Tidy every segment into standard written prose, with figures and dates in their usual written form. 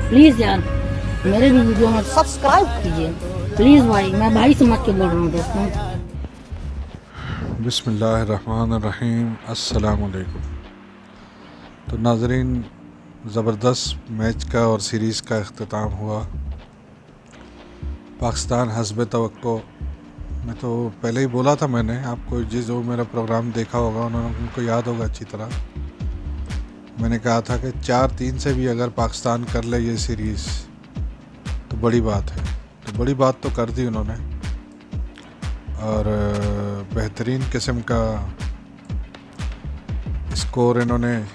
Please यार मेरे भी वीडियो में सब्सक्राइब कीजिए प्लीज़ भाई, मैं भाई समझ के बोल रहा हूँ दोस्तों। बिस्मिल्लाहिर्रहमानिर्रहीम, अस्सलाम वालेकुम। तो नाज़रीन, ज़बरदस्त मैच का और सीरीज़ का अख्ताम हुआ। पाकिस्तान हस्ब तवक्को, मैं तो पहले ही बोला था, मैंने आपको जो मेरा प्रोग्राम देखा होगा उनको याद होगा अच्छी तरह। मैंने कहा था कि 4-3 से भी अगर पाकिस्तान कर ले ये सीरीज़ तो बड़ी बात है। तो बड़ी बात तो कर दी उन्होंने और बेहतरीन किस्म का स्कोर इन्होंने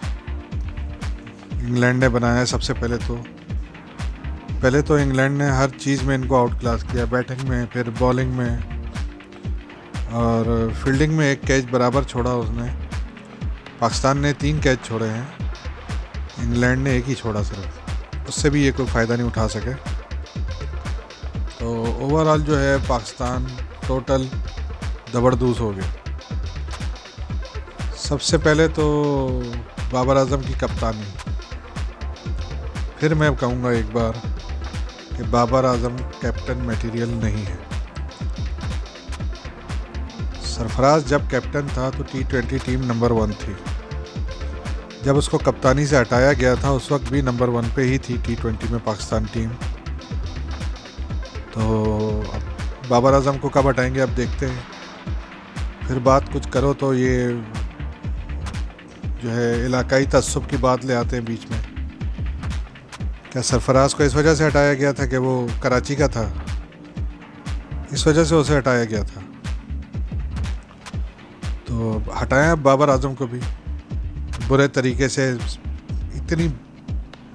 इंग्लैंड ने बनाया। सबसे पहले तो इंग्लैंड ने हर चीज़ में इनको आउट क्लास किया, बैटिंग में, फिर बॉलिंग में और फील्डिंग में। एक कैच बराबर छोड़ा उसने। पाकिस्तान ने 3 कैच छोड़े हैं, इंग्लैंड ने एक ही छोड़ा सिर्फ, उससे भी ये कोई फ़ायदा नहीं उठा सके। तो ओवरऑल जो है पाकिस्तान टोटल जबरदस्त हो गया। सबसे पहले तो बाबर आजम की कप्तानी, फिर मैं कहूँगा एक बार कि बाबर आजम कैप्टन मटेरियल नहीं है। सरफराज जब कैप्टन था तो T20 टीम नंबर 1 थी। जब उसको कप्तानी से हटाया गया था उस वक्त भी नंबर 1 पे ही थी T20 में पाकिस्तान टीम। तो अब बाबर आजम को कब हटाएंगे अब देखते हैं। फिर बात कुछ करो तो ये जो है इलाकाई तअस्सुब की बात ले आते हैं बीच में। क्या सरफराज को इस वजह से हटाया गया था कि वो कराची का था? इस वजह से उसे हटाया गया था। तो हटाया बाबर आजम को भी बुरे तरीके से। इतनी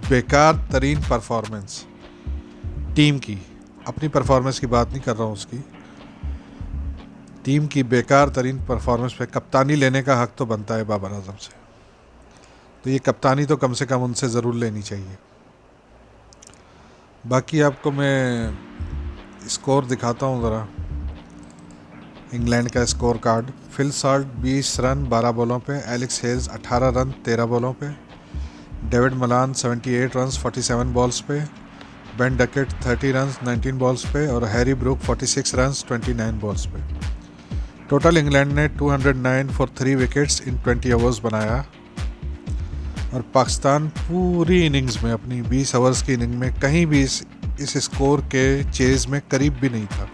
बेकार तरीन परफॉर्मेंस टीम की, अपनी परफॉर्मेंस की बात नहीं कर रहा हूँ, उसकी टीम की बेकार तरीन परफॉर्मेंस पे कप्तानी लेने का हक तो बनता है बाबर आजम से। तो ये कप्तानी तो कम से कम उनसे ज़रूर लेनी चाहिए। बाकी आपको मैं स्कोर दिखाता हूँ ज़रा, इंग्लैंड का score card. Phil Salt 20 run 12 बॉलों पे, एलेक्स हेल्स 18 रन 13 बॉलों पे, डेविड मलान 78 रन 47 बॉल्स पे, बेन डकेट 30 रन 19 बॉल्स पे और हैरी ब्रूक 46 रन 29 बॉल्स पे। टोटल इंग्लैंड ने 209 फॉर 3 विकेट्स इन 20 ओवर्स बनाया और पाकिस्तान पूरी इनिंग्स में, अपनी 20 ओवर्स की इनिंग में कहीं भी इस स्कोर के चेज़ में करीब भी नहीं था।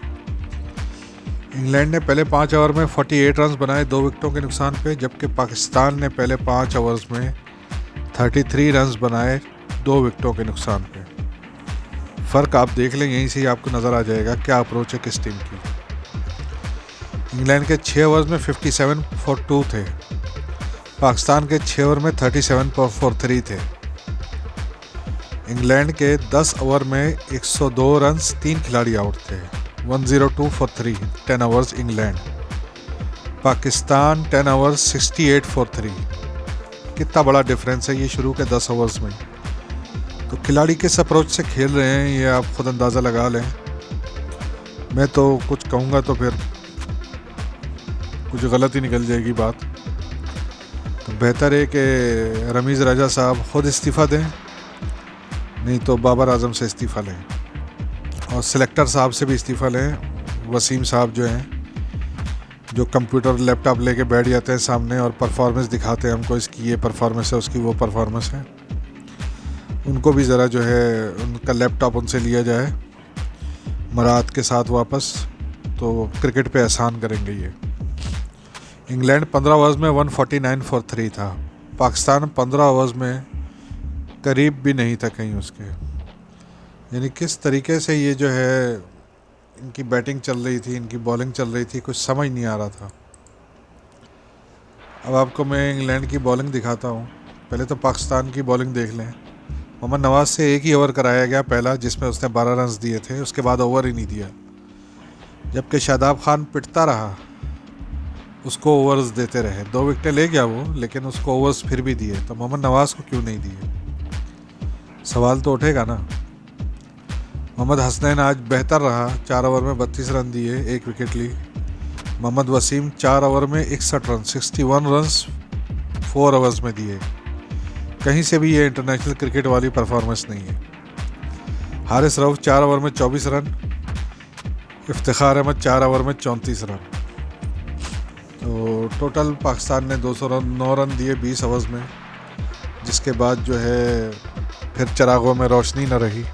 इंग्लैंड ने पहले 5 ओवर में 48 रन बनाए 2 विकेटों के नुकसान पे, जबकि पाकिस्तान ने पहले 5 ओवर्स में 33 रन बनाए 2 विकेटों के नुकसान पे। फ़र्क आप देख लें, यहीं से ही आपको नज़र आ जाएगा क्या अप्रोच है किस टीम की। इंग्लैंड के 6 ओवर्स में 57 फॉर 2 थे, पाकिस्तान के 6 ओवर में 37 फॉर 3 थे। इंग्लैंड के 10 ओवर में 102 रन, 3 खिलाड़ी आउट थे, 102 for 3, 10 overs England. Pakistan 10 overs 68 for 3। कितना बड़ा डिफरेंस है ये शुरू के 10 ओवर्स में। तो खिलाड़ी किस अप्रोच से खेल रहे हैं ये आप खुद अंदाज़ा लगा लें। मैं तो कुछ कहूँगा तो फिर कुछ गलत ही निकल जाएगी बात। तो बेहतर है कि रमीज़ राजा साहब खुद इस्तीफ़ा दें, नहीं तो बाबर आजम से इस्तीफ़ा लें और सिलेक्टर साहब से भी इस्तीफ़ा लें। वसीम साहब जो हैं, जो कंप्यूटर लैपटॉप लेके बैठ जाते हैं सामने और परफॉर्मेंस दिखाते हैं हमको, इसकी ये परफॉर्मेंस है, उसकी वो परफॉर्मेंस है, उनको भी ज़रा जो है उनका लैपटॉप उनसे लिया जाए मराहत के साथ वापस, तो क्रिकेट पे एहसान करेंगे ये। इंग्लैंड 15 ओवर्स में 149 फॉर 3 था, पाकिस्तान 15 ओवर्स में करीब भी नहीं था कहीं उसके। यानी किस तरीके से ये जो है इनकी बैटिंग चल रही थी, इनकी बॉलिंग चल रही थी, कुछ समझ नहीं आ रहा था। अब आपको मैं इंग्लैंड की बॉलिंग दिखाता हूँ। पहले तो पाकिस्तान की बॉलिंग देख लें। मोहम्मद नवाज से एक ही ओवर कराया गया पहला, जिसमें उसने 12 रन दिए थे, उसके बाद ओवर ही नहीं दिया। जबकि शादाब खान पिटता रहा, उसको ओवर्स देते रहे, 2 विकेटें ले गया वो, लेकिन उसको ओवर्स फिर भी दिए। तो मोहम्मद नवाज को क्यों नहीं दिए, सवाल तो उठेगा ना। मोहम्मद हसनैन आज बेहतर रहा, 4 ओवर में 32 रन दिए, 1 विकेट ली। मोहम्मद वसीम 4 ओवर में 61 रन, 61 रन 4 ओवर्स में दिए। कहीं से भी ये इंटरनेशनल क्रिकेट वाली परफॉर्मेंस नहीं है। हारिस रऊफ 4 ओवर में 24 रन, इफ्तिखार अहमद 4 ओवर में 34 रन। तो टोटल पाकिस्तान ने 209 रन दिए 20 ओवर्स में, जिसके बाद जो है फिर चरागों में रोशनी न रही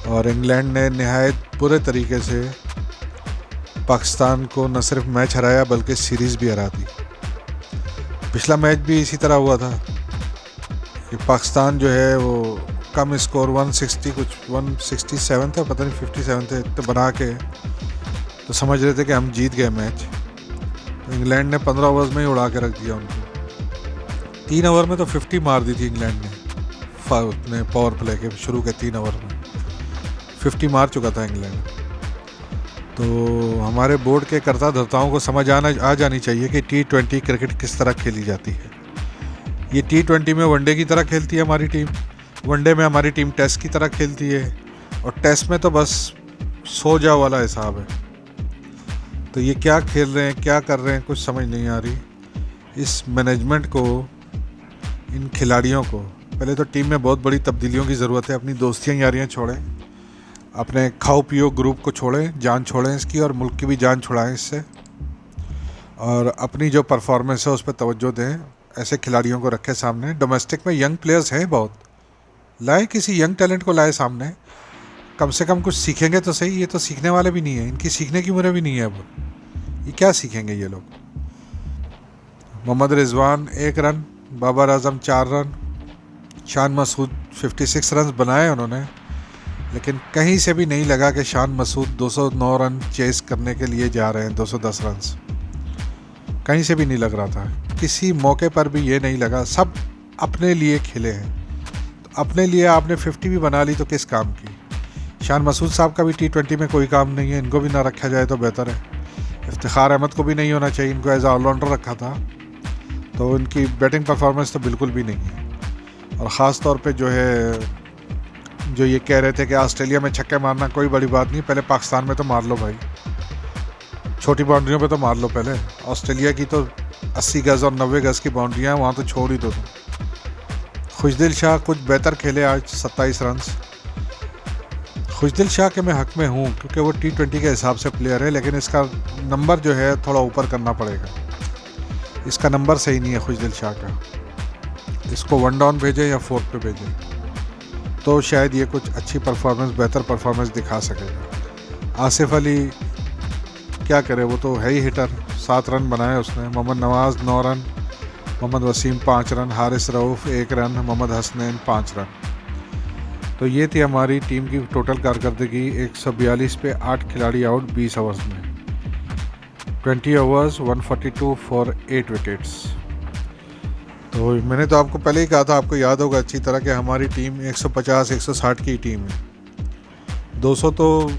और इंग्लैंड ने नहायत बुरे तरीके से पाकिस्तान को न सिर्फ मैच हराया बल्कि सीरीज़ भी हरा दी। पिछला मैच भी इसी तरह हुआ था कि पाकिस्तान जो है वो कम स्कोर 160 कुछ 167 था, पता नहीं 57 थे, तो बना के तो समझ रहे थे कि हम जीत गए मैच। तो इंग्लैंड ने 15 ओवर्स में ही उड़ा के रख दिया उनको। 3 ओवर में तो 50 मार दी थी इंग्लैंड ने, अपने पावर प्ले के शुरू के 3 ओवर में 50 मार चुका था इंग्लैंड। तो हमारे बोर्ड के कर्ता धर्ताओं को समझ आ जानी चाहिए कि T20 क्रिकेट किस तरह खेली जाती है। ये T20 में वनडे की तरह खेलती है हमारी टीम, वनडे में हमारी टीम टेस्ट की तरह खेलती है, और टेस्ट में तो बस सो जाओ वाला हिसाब है। तो ये क्या खेल रहे हैं, क्या कर रहे हैं, कुछ समझ नहीं आ रही। इस मैनेजमेंट को, इन खिलाड़ियों को पहले तो टीम में बहुत बड़ी तब्दीलियों की ज़रूरत है। अपनी दोस्तियाँ यारियाँ छोड़ें, अपने खाओ पियो ग्रुप को छोड़ें, जान छोड़ें इसकी, और मुल्क की भी जान छुड़ाएं इससे, और अपनी जो परफॉर्मेंस है उस पर तवज्जो दें। ऐसे खिलाड़ियों को रखें सामने। डोमेस्टिक में यंग प्लेयर्स हैं बहुत, लाए किसी यंग टैलेंट को लाए सामने, कम से कम कुछ सीखेंगे तो सही। ये तो सीखने वाले भी नहीं है, इनकी सीखने की उम्र भी नहीं है। अब ये क्या सीखेंगे ये लोग। Mohammad Rizwan 1 run, Babar Azam 4 run, Shan Masood 56 run बनाए उन्होंने, लेकिन कहीं से भी नहीं लगा कि शान मसूद 209 रन चेस करने के लिए जा रहे हैं, 210 रन, कहीं से भी नहीं लग रहा था। किसी मौके पर भी ये नहीं लगा। सब अपने लिए खेले हैं, तो अपने लिए आपने 50 भी बना ली तो किस काम की। शान मसूद साहब का भी T20 में कोई काम नहीं है, इनको भी ना रखा जाए तो बेहतर है। इफ्तिखार अहमद को भी नहीं होना चाहिए, इनको एज ऑलराउंडर रखा था, तो इनकी बैटिंग परफॉर्मेंस तो बिल्कुल भी नहीं है। और ख़ास तौर पे जो है, जो ये कह रहे थे कि ऑस्ट्रेलिया में छक्के मारना कोई बड़ी बात नहीं, पहले पाकिस्तान में तो मार लो भाई, छोटी बाउंड्रियों पे तो मार लो पहले। ऑस्ट्रेलिया की तो 80 गज़ और 90 गज़ की बाउंड्रियाँ हैं, वहाँ तो छोड़ ही दो तुम। खुशदिल शाह कुछ बेहतर खेले आज, 27 रन। खुशदिल शाह के मैं हक़ में हूँ क्योंकि वो T20 के हिसाब से प्लेयर है, लेकिन इसका नंबर जो है थोड़ा ऊपर करना पड़ेगा। इसका नंबर सही नहीं है खुशदिल शाह का, इसको 1 डाउन भेजें या 4 पे भेजें तो शायद ये कुछ अच्छी परफॉर्मेंस, बेहतर परफॉर्मेंस दिखा सकेगा। आसिफ अली क्या करे, वो तो है ही हिटर, 7 रन बनाए उसने। Mohammad Nawaz 9 run, Mohammad Wasim 5 run, Haris Rauf 1 run, Mohammad Hasnain 5 run. तो ये थी हमारी टीम की टोटल कारकर्दगी। 142 पे 8 खिलाड़ी आउट 20 ओवर्स में, 20 ओवर्स 142 फॉर 8 विकेट्स। तो मैंने तो आपको पहले ही कहा था, आपको याद होगा अच्छी तरह कि हमारी टीम 150-160 की टीम है। 200 तो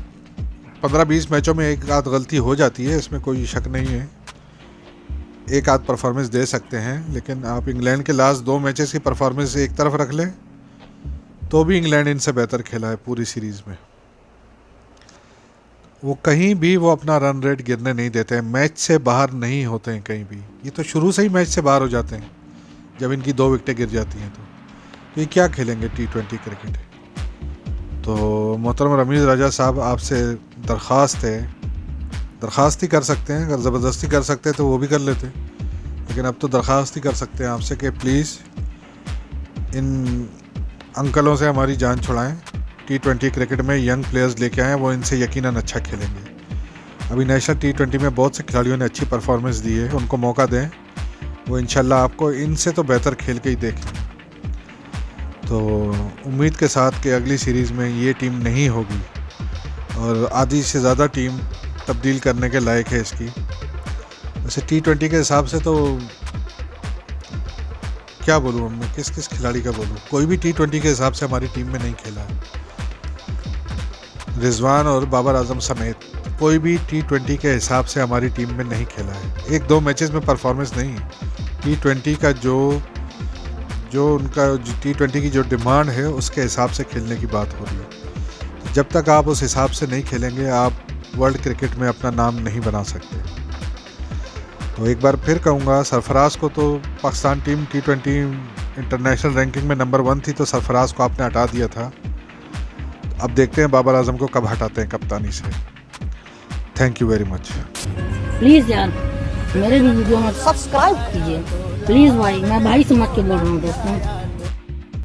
15-20 मैचों में एक आध गलती हो जाती है, इसमें कोई शक नहीं है, एक आध परफॉर्मेंस दे सकते हैं, लेकिन आप इंग्लैंड के लास्ट 2 मैचेस की परफॉर्मेंस एक तरफ रख लें तो भी इंग्लैंड इनसे बेहतर खेला है पूरी सीरीज़ में। वो कहीं भी वो अपना रन रेट गिरने नहीं देते हैं, मैच से बाहर नहीं होते हैं कहीं भी। ये तो शुरू से ही मैच से बाहर हो जाते हैं जब इनकी 2 विकेटें गिर जाती हैं। तो ये क्या खेलेंगे T20 क्रिकेट। तो मोहतरम रमीज़ राजा साहब, आपसे दरख्वास्त ही कर सकते हैं। अगर ज़बरदस्ती कर सकते तो वो भी कर लेते, लेकिन अब तो दरख्वास्त ही कर सकते हैं आपसे कि प्लीज़ इन अंकलों से हमारी जान छुड़ाएं। T20 क्रिकेट में यंग प्लेयर्स लेके आएँ, वो इनसे यकीनन अच्छा खेलेंगे। अभी नेशनल T20 में बहुत से खिलाड़ियों ने अच्छी परफॉर्मेंस दी है, उनको मौका दें, वो इंशाल्लाह आपको इनसे तो बेहतर खेल के ही देखें। तो उम्मीद के साथ कि अगली सीरीज़ में ये टीम नहीं होगी और आधी से ज़्यादा टीम तब्दील करने के लायक है इसकी। वैसे T20 के हिसाब से तो क्या बोलूँ, मैं किस खिलाड़ी का बोलूँ, कोई भी T20 के हिसाब से हमारी टीम में नहीं खेला है। रिजवान और बाबर आजम समेत कोई भी T20 के हिसाब से हमारी टीम में नहीं खेला है। 1-2 मैचेस में परफॉर्मेंस नहीं, T20 का जो उनका T20 की जो डिमांड है उसके हिसाब से खेलने की बात हो रही है। तो जब तक आप उस हिसाब से नहीं खेलेंगे, आप वर्ल्ड क्रिकेट में अपना नाम नहीं बना सकते। तो एक बार फिर कहूँगा, सरफराज को तो Pakistan team T20 international ranking में नंबर 1 थी, तो सरफराज को आपने हटा दिया था। अब देखते हैं बाबर आजम को कब हटाते हैं कप्तानी से। Thank you very much. Please यार मेरे भी वीडियो में सब्सक्राइब कीजिए प्लीज भाई, मैं भाई समझ के बोल रहा हूँ दोस्तों।